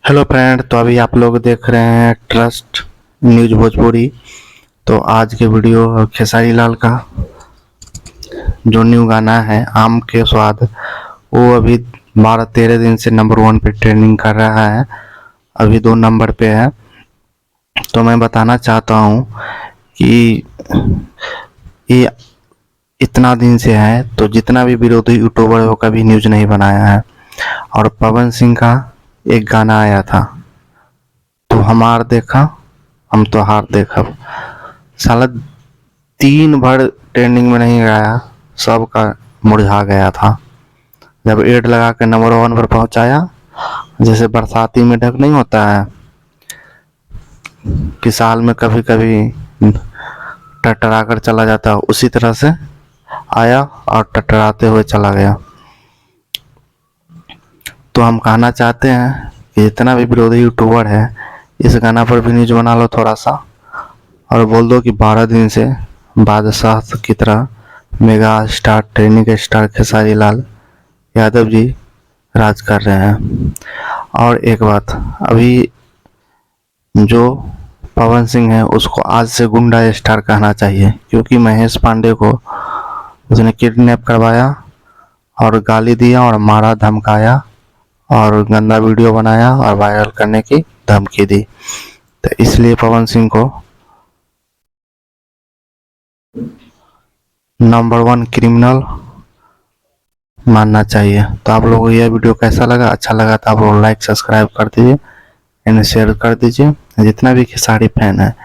Hello friend, तो अभी आप लोग देख रहे हैं ट्रस्ट न्यूज भोजपुरी। तो आज के वीडियो खेसारी लाल का जो न्यू गाना है आम के स्वाद, वो अभी 12-13 दिन से नंबर 1 पे ट्रेंडिंग कर रहा है। अभी 2 नंबर पे है। तो मैं बताना चाहता हूँ कि ये इतना दिन से है तो जितना भी विरोधी यूट्यूबर है वो कभी न्यूज नहीं बनाया है। और पवन सिंह का एक गाना आया था, तो हमार देखा हम तो हार देखा, साला 3 भर ट्रेंडिंग में नहीं गया, सबका मुरझा गया था। जब एड लगा के नंबर 1 पर पहुंचाया, जैसे बरसाती में ढक नहीं होता है कि साल में कभी कभी टटरा कर चला जाता है, उसी तरह से आया और टटराते हुए चला गया। तो हम कहना चाहते हैं कि जितना भी विरोधी यूट्यूबर है, इस गाना पर भी न्यूज बना लो थोड़ा सा, और बोल दो कि 12 दिन से बादशाह की तरह mega star trending star Khesari Lal Yadav ji राज कर रहे हैं। और एक बात, अभी जो पवन सिंह है उसको आज से गुंडा स्टार कहना चाहिए, क्योंकि महेश पांडे को उसने किडनैप करवाया और गाली दिया और मारा, धमकाया और गंदा वीडियो बनाया और वायरल करने की धमकी दी। तो इसलिए पवन सिंह को नंबर 1 क्रिमिनल मानना चाहिए। तो आप लोगों को यह वीडियो कैसा लगा? अच्छा लगा तो आप लोग लाइक सब्सक्राइब कर दीजिए, इन्हें शेयर कर दीजिए। जितना भी खेसारी फैन है